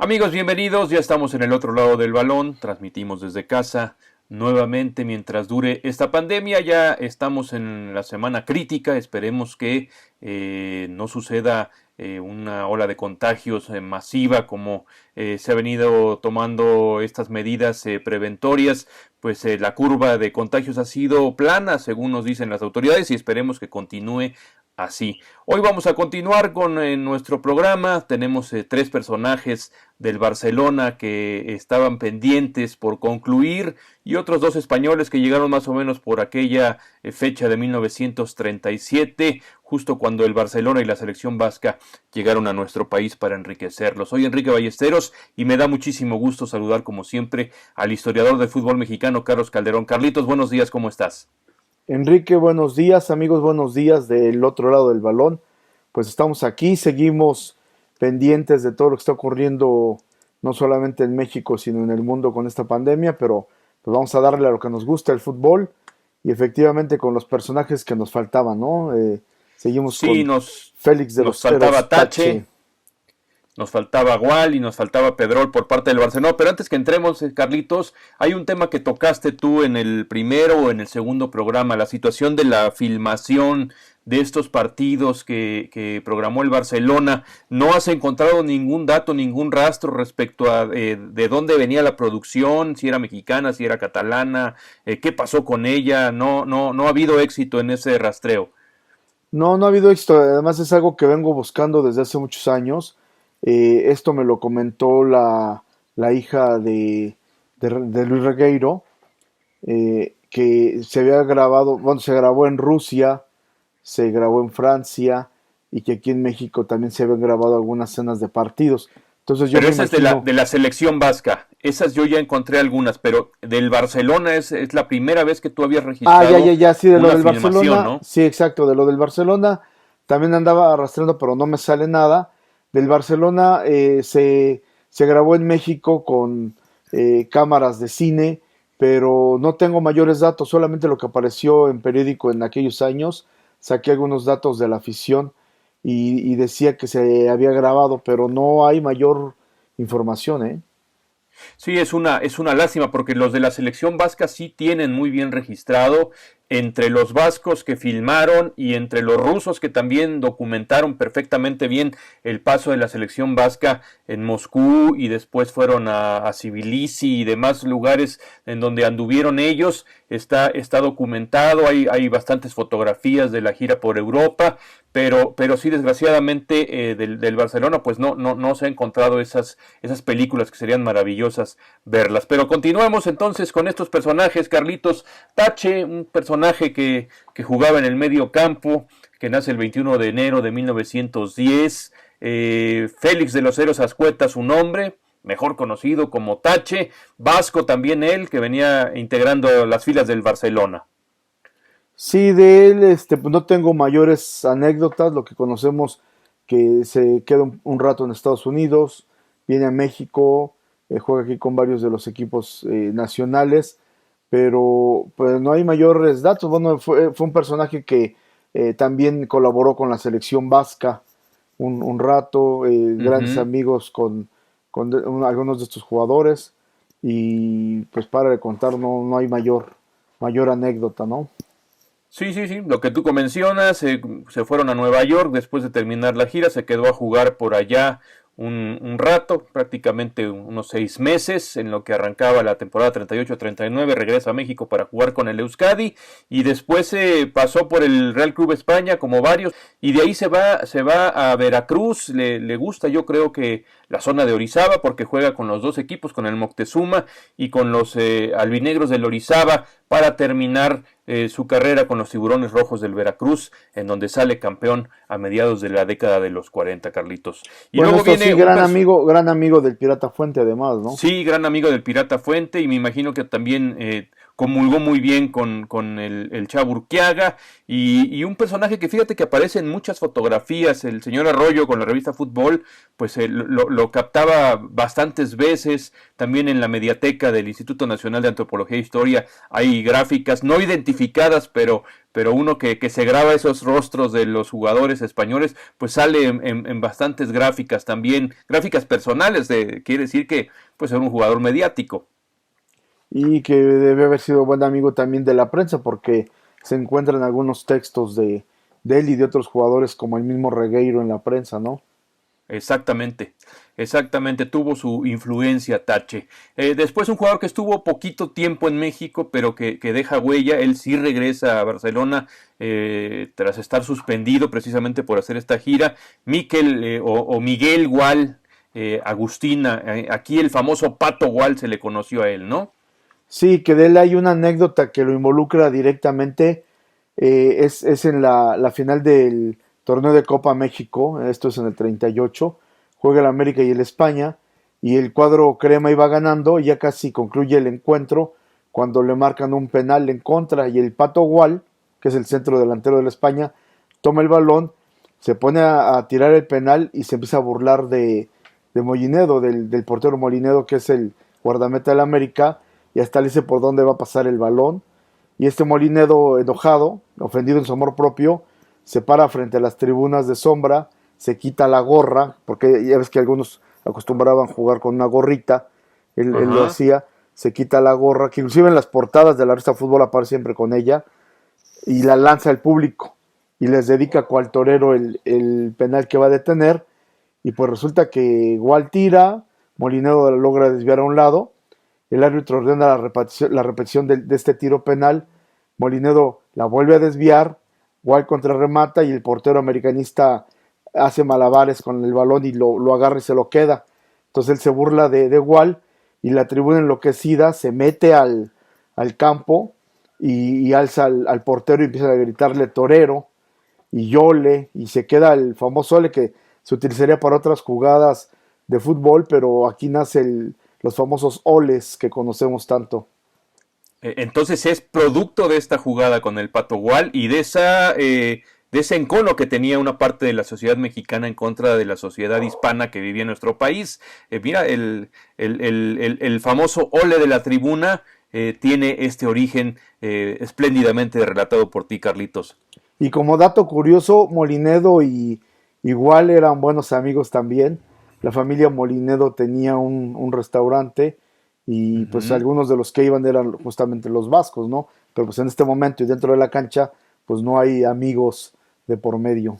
Amigos, bienvenidos. Ya estamos en el otro lado del balón. Transmitimos desde casa nuevamente mientras dure esta pandemia. Ya estamos en la semana crítica. Esperemos que no suceda una ola de contagios masiva como se ha venido tomando estas medidas preventorias. Pues la curva de contagios ha sido plana, según nos dicen las autoridades, y esperemos que continúe así. Hoy vamos a continuar con nuestro programa. Tenemos tres personajes del Barcelona que estaban pendientes por concluir y otros dos españoles que llegaron más o menos por aquella fecha de 1937, justo cuando el Barcelona y la selección vasca llegaron a nuestro país para enriquecerlo. Soy Enrique Ballesteros y me da muchísimo gusto saludar como siempre al historiador del fútbol mexicano Carlos Calderón. Carlitos, buenos días, ¿cómo estás? Enrique, buenos días, amigos, buenos días del otro lado del balón. Pues estamos aquí, seguimos pendientes de todo lo que está ocurriendo, no solamente en México, sino en el mundo con esta pandemia, pero pues vamos a darle a lo que nos gusta, el fútbol, y efectivamente con los personajes que nos faltaban, ¿no? Seguimos Sí, con Félix de nos los Heros faltaba Tache. Tache. Nos faltaba Gual y nos faltaba Pedrol por parte del Barcelona. Pero antes que entremos, Carlitos, hay un tema que tocaste tú en el primero o en el segundo programa, la situación de la filmación de estos partidos que programó el Barcelona. ¿No has encontrado ningún dato, ningún rastro respecto a de dónde venía la producción, si era mexicana, si era catalana, qué pasó con ella? No ha habido éxito en ese rastreo. No, no ha habido éxito, además es algo que vengo buscando desde hace muchos años. Esto me lo comentó la hija de Luis Regueiro, que se había grabado, bueno, se grabó en Rusia, se grabó en Francia y que aquí en México también se habían grabado algunas escenas de partidos. Entonces yo Pero me esa es de la, imagino, de la selección vasca. Esas yo ya encontré algunas, pero del Barcelona es la primera vez que tú habías ya, ya, registrado ya, sí, de lo una del filmación, Barcelona, ¿no? sí, exacto, de lo del Barcelona también andaba arrastrando, pero no me sale nada. Del Barcelona se grabó en México con cámaras de cine, pero no tengo mayores datos, solamente lo que apareció en periódico en aquellos años. Saqué algunos datos de la afición y decía que se había grabado, pero no hay mayor información, ¿eh? Sí, es una lástima porque los de la selección vasca sí tienen muy bien registrado entre los vascos que filmaron y entre los rusos que también documentaron perfectamente bien el paso de la selección vasca en Moscú y después fueron a Tbilisi y demás lugares en donde anduvieron ellos. Está documentado, hay bastantes fotografías de la gira por Europa, pero sí, desgraciadamente, del Barcelona, pues no se ha encontrado esas películas que serían maravillosas verlas. Pero continuemos entonces con estos personajes. Carlitos Tache, un personaje que jugaba en el medio campo, que nace el 21 de enero de 1910. Félix de los Heros Azcueta, su nombre, mejor conocido como Tache. Vasco también él, que venía integrando las filas del Barcelona. Sí, de él, pues no tengo mayores anécdotas. Lo que conocemos que se queda un rato en Estados Unidos, viene a México, juega aquí con varios de los equipos nacionales, pero pues no hay mayores datos. Bueno, fue un personaje que también colaboró con la selección vasca un rato, grandes Ujú. amigos con algunos de estos jugadores, y pues para de contar, no hay mayor anécdota, ¿no? Sí, sí, sí, lo que tú mencionas, se fueron a Nueva York después de terminar la gira, se quedó a jugar por allá un rato, prácticamente unos 6 meses, en lo que arrancaba la temporada 38-39, regresa a México para jugar con el Euskadi y después pasó por el Real Club España como varios y de ahí se va a Veracruz, le gusta yo creo que la zona de Orizaba porque juega con los dos equipos, con el Moctezuma y con los albinegros del Orizaba para terminar su carrera con los Tiburones Rojos del Veracruz, en donde sale campeón a mediados de la década de los 40, Carlitos. Y Bueno, luego esto sí, viene un gran amigo del Pirata Fuente además, ¿no? sí, gran amigo del Pirata Fuente, y me imagino que también comulgó muy bien con el Chavo Urquiaga, y un personaje que fíjate que aparece en muchas fotografías, el señor Arroyo con la revista Fútbol, pues lo captaba bastantes veces. También en la mediateca del Instituto Nacional de Antropología e Historia hay gráficas no identificadas, pero uno que se graba esos rostros de los jugadores españoles, pues sale en bastantes gráficas también, gráficas personales, quiere decir que pues era un jugador mediático. Y que debe haber sido buen amigo también de la prensa, porque se encuentran algunos textos de él y de otros jugadores como el mismo Regueiro en la prensa, ¿no? Exactamente, exactamente, tuvo su influencia Tache. Después un jugador que estuvo poquito tiempo en México, pero que deja huella, él sí regresa a Barcelona tras estar suspendido precisamente por hacer esta gira. O Miguel Gual, Agustina, aquí el famoso Pato Gual se le conoció a él, ¿no? Sí, que de él hay una anécdota que lo involucra directamente, es en la final del torneo de Copa México, esto es en el 38, juega el América y el España, y el cuadro crema iba ganando, ya casi concluye el encuentro, cuando le marcan un penal en contra, y el Pato Gual, que es el centro delantero de la España, toma el balón, se pone a tirar el penal y se empieza a burlar de Molinedo, del portero Molinedo, que es el guardameta del América, y hasta le dice por dónde va a pasar el balón. Y este Molinedo, enojado, ofendido en su amor propio, se para frente a las tribunas de sombra, se quita la gorra, porque ya ves que algunos acostumbraban jugar con una gorrita, él lo Ajá. hacía, se quita la gorra, que inclusive en las portadas de la revista Fútbol aparece siempre con ella, y la lanza al público, y les dedica cual torero el penal que va a detener, y pues resulta que igual tira, Molinedo logra desviar a un lado, el árbitro ordena la repetición de este tiro penal, Molinedo la vuelve a desviar, Guay contrarremata y el portero americanista hace malabares con el balón y lo agarra y se lo queda. Entonces él se burla de Gual y la tribuna enloquecida se mete al campo y alza al portero y empieza a gritarle torero y Yole, y se queda el famoso Ole que se utilizaría para otras jugadas de fútbol, pero aquí nace los famosos oles que conocemos tanto. Entonces es producto de esta jugada con el Pato Gual y de ese encono que tenía una parte de la sociedad mexicana en contra de la sociedad hispana que vivía en nuestro país. Mira, el famoso ole de la tribuna tiene este origen espléndidamente relatado por ti, Carlitos. Y como dato curioso, Molinedo y igual eran buenos amigos también. La familia Molinedo tenía un restaurante y pues Ujú. algunos de los que iban eran justamente los vascos, ¿no? Pero pues en este momento y dentro de la cancha, pues no hay amigos de por medio.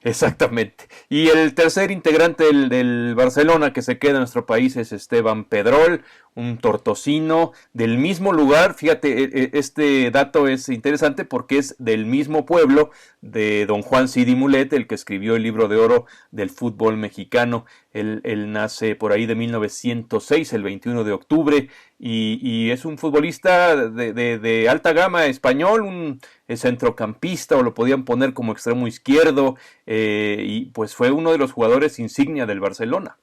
Exactamente. Y el tercer integrante del Barcelona que se queda en nuestro país es Esteban Pedrol, un tortosino del mismo lugar. Fíjate, este dato es interesante porque es del mismo pueblo de don Juan Sidi Mulet, el que escribió el libro de oro del fútbol mexicano. Él nace por ahí de 1906, el 21 de octubre, y es un futbolista de alta gama español, un centrocampista, o lo podían poner como extremo izquierdo, y pues fue uno de los jugadores insignia del Barcelona.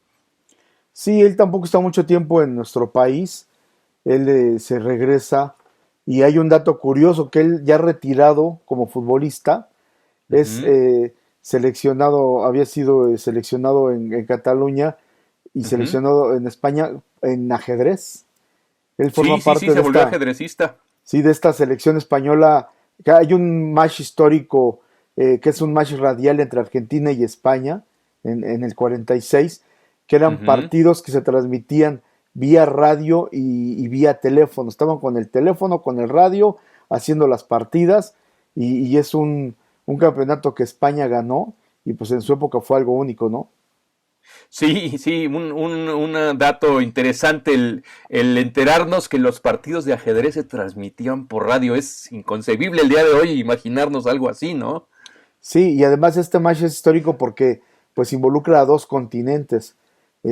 Sí, él tampoco está mucho tiempo en nuestro país. Él se regresa y hay un dato curioso que él ya retirado como futbolista es Ujú, seleccionado, había sido seleccionado en Cataluña y ujú. seleccionado en España en ajedrez. Él Sí, forma sí, sí, parte se de volvió esta, ajedrecista. sí, de esta selección española. Hay un match histórico que es un match radial entre Argentina y España en el 46, que eran Ujú. partidos que se transmitían vía radio y vía teléfono. Estaban con el teléfono, con el radio, haciendo las partidas y es un campeonato que España ganó y pues en su época fue algo único, ¿no? Sí, sí, un dato interesante el enterarnos que los partidos de ajedrez se transmitían por radio. Es inconcebible el día de hoy imaginarnos algo así, ¿no? Sí, y además este match es histórico porque pues involucra a dos continentes, Sí.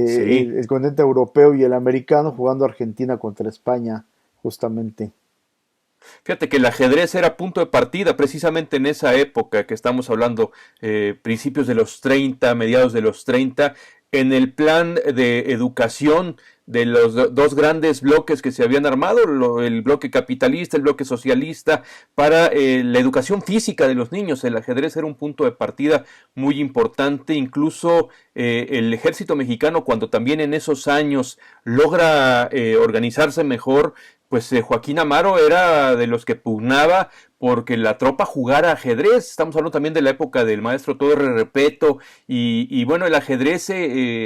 el continente europeo y el americano jugando Argentina contra España, justamente. Fíjate que el ajedrez era punto de partida precisamente en esa época que estamos hablando, principios de los 30, mediados de los 30, en el plan de educación de los dos grandes bloques que se habían armado, el bloque capitalista, el bloque socialista, para la educación física de los niños. El ajedrez era un punto de partida muy importante, incluso el ejército mexicano, cuando también en esos años logra organizarse mejor, pues Joaquín Amaro era de los que pugnaba porque la tropa jugara ajedrez. Estamos hablando también de la época del maestro Torre Repeto, y bueno, el ajedrez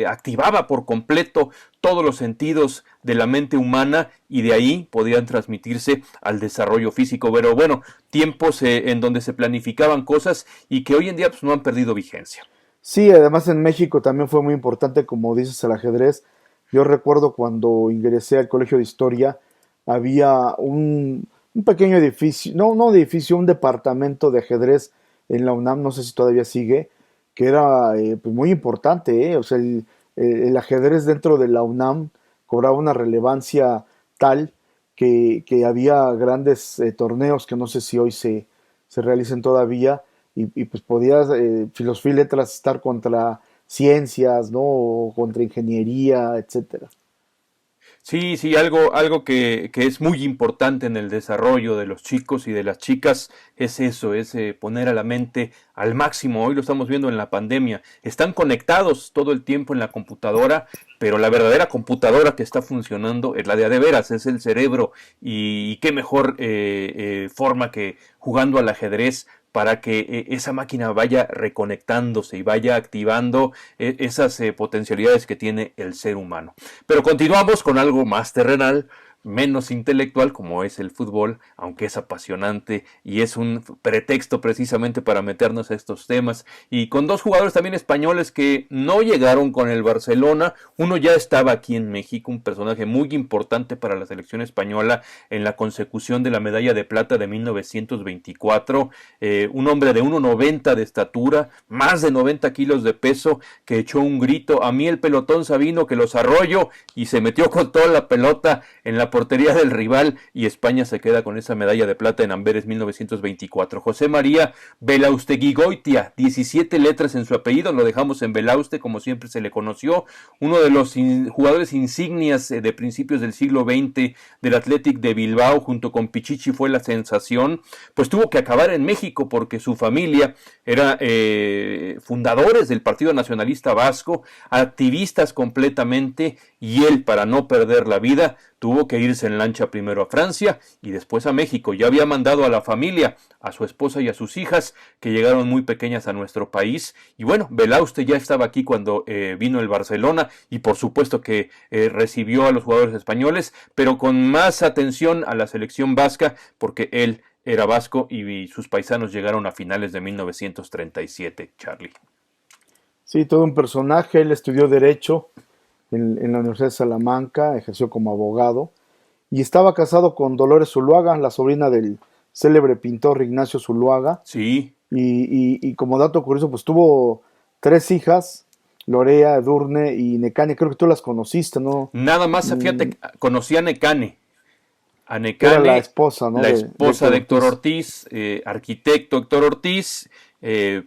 activaba por completo todos los sentidos de la mente humana, y de ahí podían transmitirse al desarrollo físico. Pero bueno, tiempos en donde se planificaban cosas y que hoy en día pues, no han perdido vigencia. Sí, además en México también fue muy importante, como dices, el ajedrez. Yo recuerdo cuando ingresé al Colegio de Historia, había un pequeño edificio, no un edificio, un departamento de ajedrez en la UNAM, no sé si todavía sigue, que era pues muy importante, ¿eh? O sea, el ajedrez dentro de la UNAM cobraba una relevancia tal que había grandes torneos que no sé si hoy se realicen todavía, y pues podías, filosofía y letras, estar contra ciencias, ¿no? O contra ingeniería, etcétera. Sí, sí, algo que es muy importante en el desarrollo de los chicos y de las chicas es eso, es poner a la mente al máximo. Hoy lo estamos viendo en la pandemia. Están conectados todo el tiempo en la computadora, pero la verdadera computadora que está funcionando es la de veras, es el cerebro. Y qué mejor forma que jugando al ajedrez para que esa máquina vaya reconectándose y vaya activando esas potencialidades que tiene el ser humano. Pero continuamos con algo más terrenal, menos intelectual, como es el fútbol, aunque es apasionante y es un pretexto precisamente para meternos a estos temas. Y con dos jugadores también españoles que no llegaron con el Barcelona. Uno ya estaba aquí en México, un personaje muy importante para la selección española en la consecución de la medalla de plata de 1924. Un hombre de 1,90 de estatura, más de 90 kilos de peso, que echó un grito: a mí el pelotón Sabino, que los arroyo, y se metió con toda la pelota en la portería del rival, y España se queda con esa medalla de plata en Amberes 1924. José María Belausteguigoitia, 17 letras en su apellido, lo dejamos en Belauste como siempre se le conoció, uno de los jugadores insignias de principios del siglo XX del Athletic de Bilbao, junto con Pichichi fue la sensación. Pues tuvo que acabar en México porque su familia era fundadores del Partido Nacionalista Vasco, activistas completamente, y él, para no perder la vida, tuvo que irse en lancha primero a Francia y después a México. Ya había mandado a la familia, a su esposa y a sus hijas, que llegaron muy pequeñas a nuestro país. Y bueno, Belauste ya estaba aquí cuando vino el Barcelona, y por supuesto que recibió a los jugadores españoles, pero con más atención a la selección vasca, porque él era vasco y sus paisanos llegaron a finales de 1937, Charlie. Sí, todo un personaje. Él estudió Derecho en la Universidad de Salamanca, ejerció como abogado y estaba casado con Dolores Zuluaga, la sobrina del célebre pintor Ignacio Zuluaga. Sí, Y como dato curioso, pues tuvo tres hijas, Lorea, Edurne y Necane. Creo que tú las conociste, ¿no? nada más, Mm, fíjate, conocí a que era la Necane, esposa, ¿no? la De esposa Héctor de Héctor Ortiz. Ortiz, arquitecto Héctor Ortiz,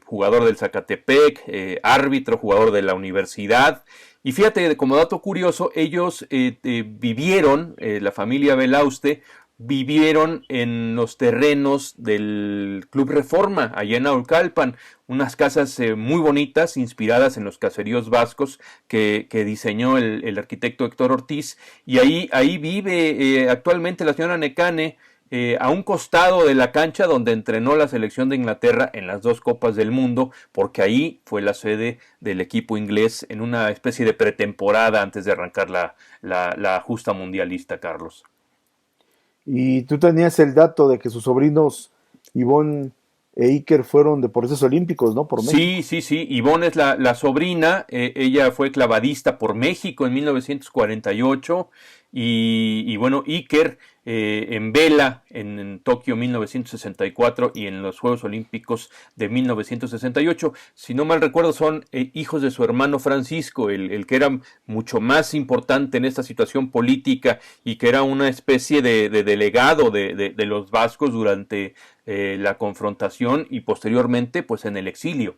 jugador del Zacatepec, árbitro, jugador de la universidad. Y fíjate, como dato curioso, ellos vivieron, la familia Belauste, vivieron en los terrenos del Club Reforma, allá en Naucalpan, unas casas muy bonitas, inspiradas en los caseríos vascos que diseñó el arquitecto Héctor Ortiz, y ahí vive actualmente la señora Necane, a un costado de la cancha donde entrenó la selección de Inglaterra en las dos Copas del Mundo, porque ahí fue la sede del equipo inglés en una especie de pretemporada antes de arrancar la justa mundialista, Carlos. Y tú tenías el dato de que sus sobrinos Ivonne e Iker fueron deportistas olímpicos, ¿no? Por Sí, México. sí, sí. Ivonne es la sobrina. Ella fue clavadista por México en 1948. Y bueno, Iker en vela en Tokio 1964 y en los Juegos Olímpicos de 1968. Si no mal recuerdo, son hijos de su hermano Francisco, el que era mucho más importante en esta situación política y que era una especie de delegado de los vascos durante la confrontación y posteriormente pues en el exilio.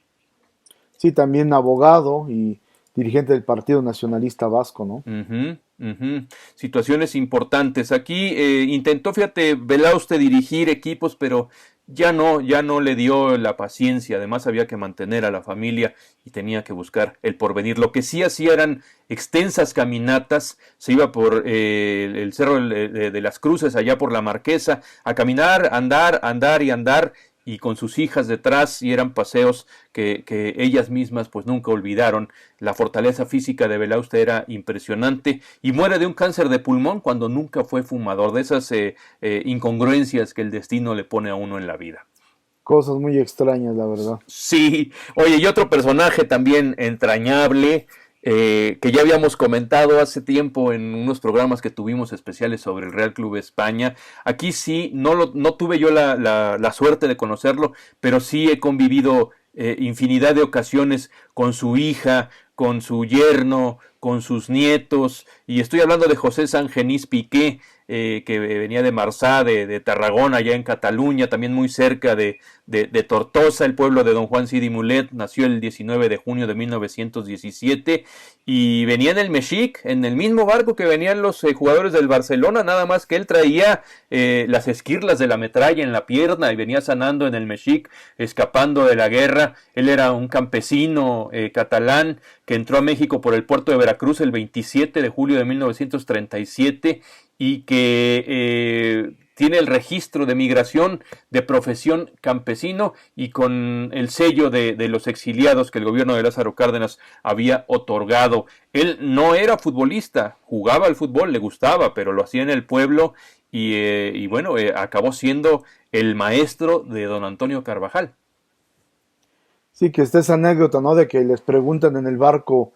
Sí, también abogado, y dirigente del Partido Nacionalista Vasco, ¿no? Ujú, ujú. Situaciones importantes. Aquí intentó, fíjate, Belauste dirigir equipos, pero ya no le dio la paciencia. Además, había que mantener a la familia y tenía que buscar el porvenir. Lo que sí hacía eran extensas caminatas. Se iba por el Cerro de las Cruces, allá por la Marquesa, a caminar, andar, andar y andar. Y con sus hijas detrás, y eran paseos que ellas mismas pues nunca olvidaron. La fortaleza física de Belauste era impresionante y muere de un cáncer de pulmón cuando nunca fue fumador, de esas incongruencias que el destino le pone a uno en la vida. Cosas muy extrañas, la verdad. Sí, oye, y otro personaje también entrañable, que ya habíamos comentado hace tiempo en unos programas que tuvimos especiales sobre el Real Club España. Aquí sí, no tuve yo la suerte de conocerlo, pero sí he convivido infinidad de ocasiones con su hija, con su yerno, con sus nietos, y estoy hablando de José Sangenís Piqué, que venía de Marsá, de Tarragona, allá en Cataluña, también muy cerca de Tortosa, el pueblo de don Juan Sidi Mulet. Nació el 19 de junio de 1917 y venía en el Mexic, en el mismo barco que venían los jugadores del Barcelona, nada más que él traía las esquirlas de la metralla en la pierna y venía sanando en el Mexic, escapando de la guerra. Él era un campesino catalán que entró a México por el puerto de Veracruz el 27 de julio de 1937 y que tiene el registro de migración de profesión campesino y con el sello de los exiliados que el gobierno de Lázaro Cárdenas había otorgado. Él no era futbolista, jugaba al fútbol, le gustaba, pero lo hacía en el pueblo y bueno, acabó siendo el maestro de don Antonio Carvajal. Sí, que está esa anécdota, ¿no? De que les preguntan en el barco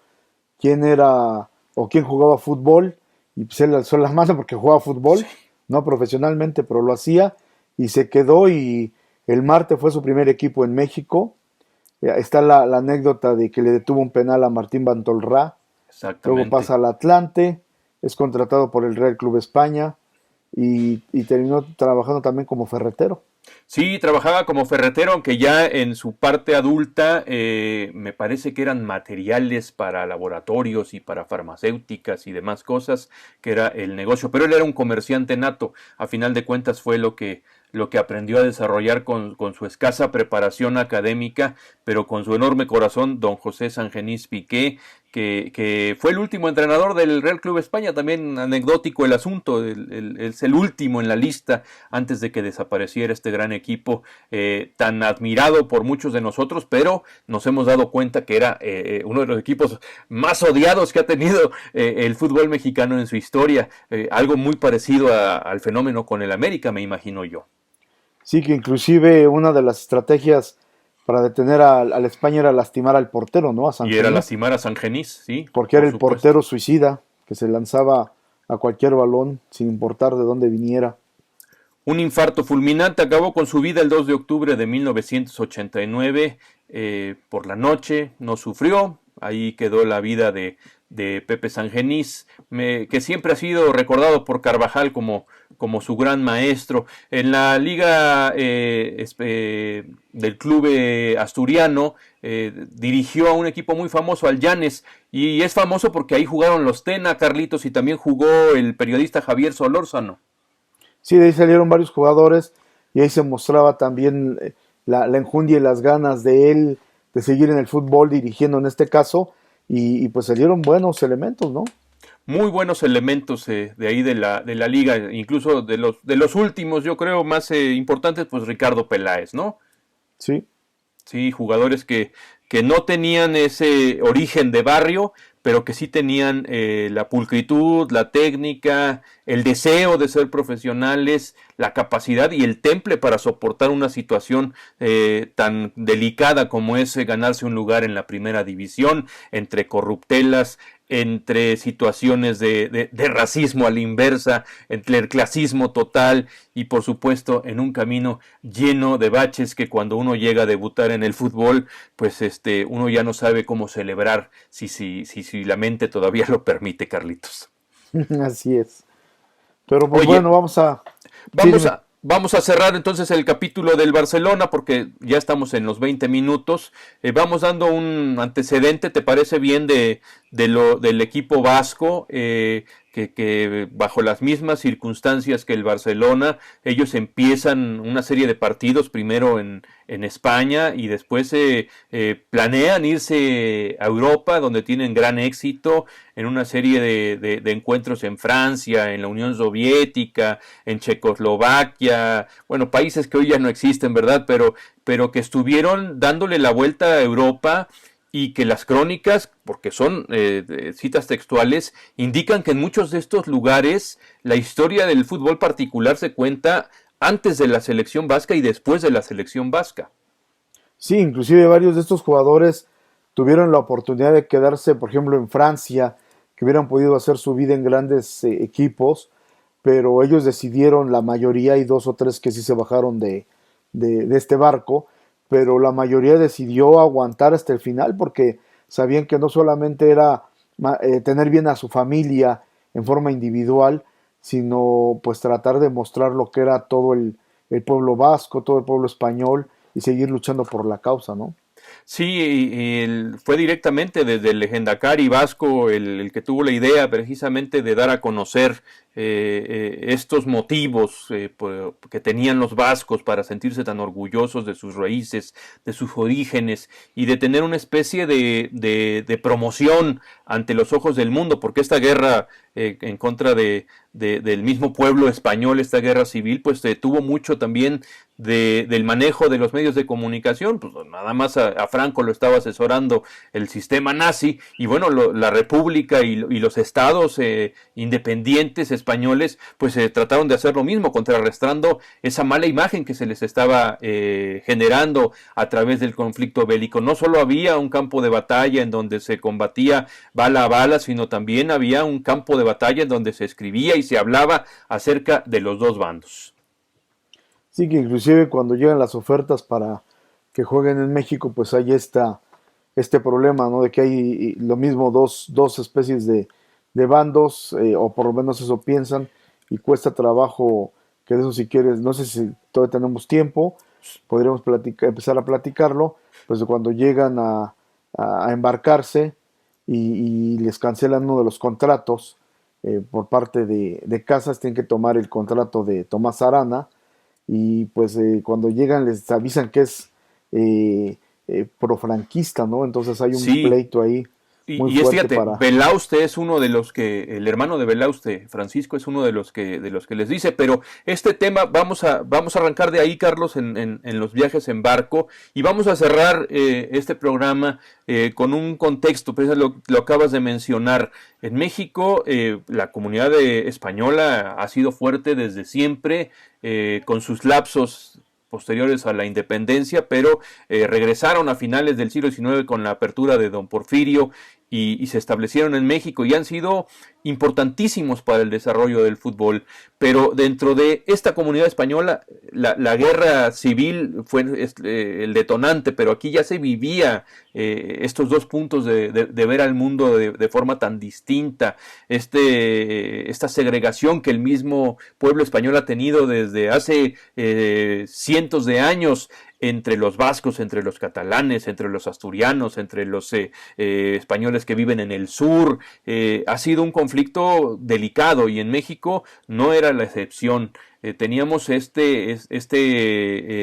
quién era o quién jugaba fútbol y pues él alzó la mano porque jugaba Sí. fútbol, no profesionalmente, pero lo hacía y se quedó y el Marte fue su primer equipo en México. Está la anécdota de que le detuvo un penal a Martín Bantolrá, luego Exactamente. pasa al Atlante, es contratado por el Real Club España y terminó trabajando también como ferretero. Sí, trabajaba como ferretero, aunque ya en su parte adulta me parece que eran materiales para laboratorios y para farmacéuticas y demás cosas, que era el negocio. Pero él era un comerciante nato. A final de cuentas fue lo que aprendió a desarrollar con su escasa preparación académica, pero con su enorme corazón, don José Sangenís Piqué, que fue el último entrenador del Real Club España. También anecdótico el asunto, es el último en la lista antes de que desapareciera este gran equipo tan admirado por muchos de nosotros, pero nos hemos dado cuenta que era uno de los equipos más odiados que ha tenido el fútbol mexicano en su historia, algo muy parecido al fenómeno con el América, me imagino yo. Sí, que inclusive una de las estrategias para detener al España era lastimar al portero, ¿no? A Y era Sangenís, lastimar a San Genís, sí, porque era por el supuesto. portero suicida que se lanzaba a cualquier balón sin importar de dónde viniera. Un infarto fulminante acabó con su vida el 2 de octubre de 1989 por la noche. No sufrió. Ahí quedó la vida de Pepe Sangenís, que siempre ha sido recordado por Carvajal como su gran maestro. En la liga del club asturiano dirigió a un equipo muy famoso, al Llanes, y es famoso porque ahí jugaron los Tena, Carlitos, y también jugó el periodista Javier Solórzano. Sí, de ahí salieron varios jugadores y ahí se mostraba también la enjundia y las ganas de él de seguir en el fútbol dirigiendo en este caso y pues salieron buenos elementos, ¿no? Muy buenos elementos de ahí de la liga, incluso de los últimos, yo creo, más importantes, pues Ricardo Peláez, ¿no? Sí, Sí, jugadores que no tenían ese origen de barrio, pero que sí tenían la pulcritud, la técnica, el deseo de ser profesionales, la capacidad y el temple para soportar una situación tan delicada como es ganarse un lugar en la primera división, entre corruptelas, entre situaciones de racismo a la inversa, entre el clasismo total y por supuesto en un camino lleno de baches que cuando uno llega a debutar en el fútbol, pues uno ya no sabe cómo celebrar si la mente todavía lo permite, Carlitos. así es. Pero pues Oye, bueno, vamos a... Sí, vamos dime. a, Vamos a cerrar entonces el capítulo del Barcelona porque ya estamos en los 20 minutos. Vamos dando un antecedente, ¿te parece bien del equipo vasco? Que bajo las mismas circunstancias que el Barcelona, ellos empiezan una serie de partidos primero en España y después planean irse a Europa, donde tienen gran éxito en una serie de encuentros en Francia, en la Unión Soviética, en Checoslovaquia, bueno, países que hoy ya no existen, ¿verdad? Pero que estuvieron dándole la vuelta a Europa y que las crónicas, porque son citas textuales, indican que en muchos de estos lugares la historia del fútbol particular se cuenta antes de la selección vasca y después de la selección vasca. Sí, inclusive varios de estos jugadores tuvieron la oportunidad de quedarse, por ejemplo, en Francia, que hubieran podido hacer su vida en grandes equipos, pero ellos decidieron, la mayoría, y dos o tres que sí se bajaron de este barco, pero la mayoría decidió aguantar hasta el final porque sabían que no solamente era tener bien a su familia en forma individual, sino pues tratar de mostrar lo que era todo el pueblo vasco, todo el pueblo español y seguir luchando por la causa, ¿no? Sí, fue directamente desde el lehendakari vasco el que tuvo la idea precisamente de dar a conocer estos motivos que tenían los vascos para sentirse tan orgullosos de sus raíces, de sus orígenes y de tener una especie de promoción ante los ojos del mundo, porque esta guerra en contra del mismo pueblo español, esta guerra civil, pues tuvo mucho también del manejo de los medios de comunicación, pues nada más a Franco lo estaba asesorando el sistema nazi y bueno, la República y los estados independientes españoles pues trataron de hacer lo mismo, contrarrestando esa mala imagen que se les estaba generando a través del conflicto bélico. No solo había un campo de batalla en donde se combatía bala a bala, sino también había un campo de batalla en donde se escribía y se hablaba acerca de los dos bandos. Sí, que inclusive cuando llegan las ofertas para que jueguen en México, pues hay este problema, ¿no? De que hay lo mismo dos especies de bandos, o por lo menos eso piensan, y cuesta trabajo que de eso si quieres, no sé si todavía tenemos tiempo, podríamos empezar a platicarlo, pues de cuando llegan a embarcarse y les cancelan uno de los contratos por parte de Casas, tienen que tomar el contrato de Tomás Arana, y pues cuando llegan les avisan que es profranquista, ¿no? Entonces hay un Sí, pleito ahí muy y es fuerte fíjate, para... Belauste es uno de los que, el hermano de Belauste, Francisco, es uno de los que les dice, pero este tema vamos a arrancar de ahí, Carlos, en los viajes en barco, y vamos a cerrar este programa con un contexto, pues lo acabas de mencionar. En México, la comunidad española ha sido fuerte desde siempre, con sus lapsos posteriores a la independencia, pero regresaron a finales del siglo XIX con la apertura de Don Porfirio y se establecieron en México y han sido importantísimos para el desarrollo del fútbol. Pero dentro de esta comunidad española, la guerra civil fue el detonante, pero aquí ya se vivía estos dos puntos de ver al mundo de forma tan distinta, esta segregación que el mismo pueblo español ha tenido desde hace cientos de años entre los vascos, entre los catalanes, entre los asturianos, entre los españoles que viven en el sur. Ha sido un conflicto delicado y en México no era la excepción. Teníamos este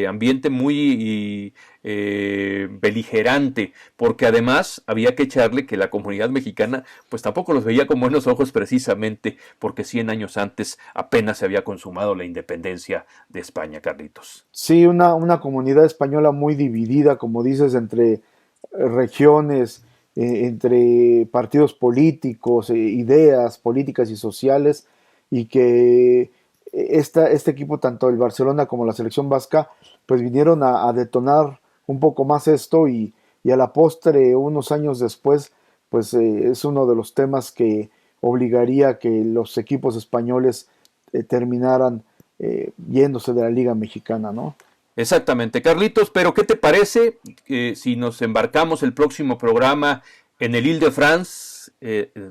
ambiente muy beligerante, porque además había que echarle que la comunidad mexicana pues tampoco los veía con buenos ojos precisamente porque 100 años antes apenas se había consumado la independencia de España, Carlitos. Sí, una comunidad española muy dividida, como dices, entre regiones, entre partidos políticos, ideas políticas y sociales, y que este equipo, tanto el Barcelona como la selección vasca, pues vinieron a detonar un poco más esto y a la postre, unos años después, pues es uno de los temas que obligaría a que los equipos españoles terminaran yéndose de la Liga Mexicana, ¿no? Exactamente, Carlitos, pero ¿qué te parece si nos embarcamos el próximo programa en el Ile-de-France?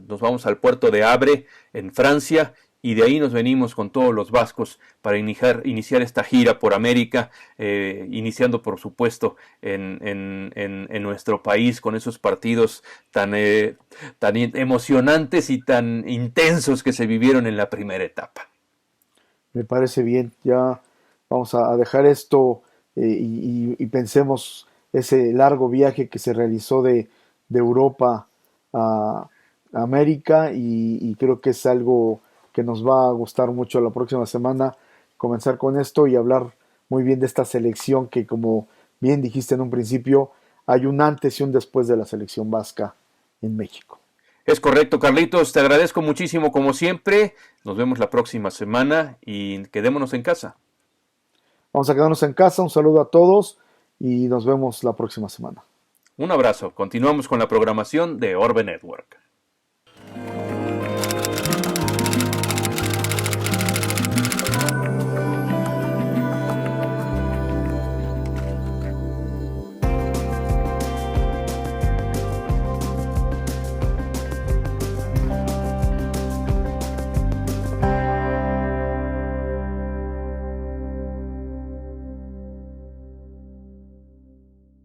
Nos vamos al puerto de Havre, en Francia, y de ahí nos venimos con todos los vascos para iniciar esta gira por América, iniciando por supuesto en nuestro país con esos partidos tan emocionantes y tan intensos que se vivieron en la primera etapa. Me parece bien, ya vamos a dejar esto y pensemos ese largo viaje que se realizó de Europa a América y creo que es algo que nos va a gustar mucho la próxima semana comenzar con esto y hablar muy bien de esta selección que como bien dijiste en un principio, hay un antes y un después de la selección vasca en México. Es correcto, Carlitos, te agradezco muchísimo como siempre. Nos vemos la próxima semana y quedémonos en casa. Vamos a quedarnos en casa, un saludo a todos y nos vemos la próxima semana. Un abrazo. Continuamos con la programación de Orbe Network.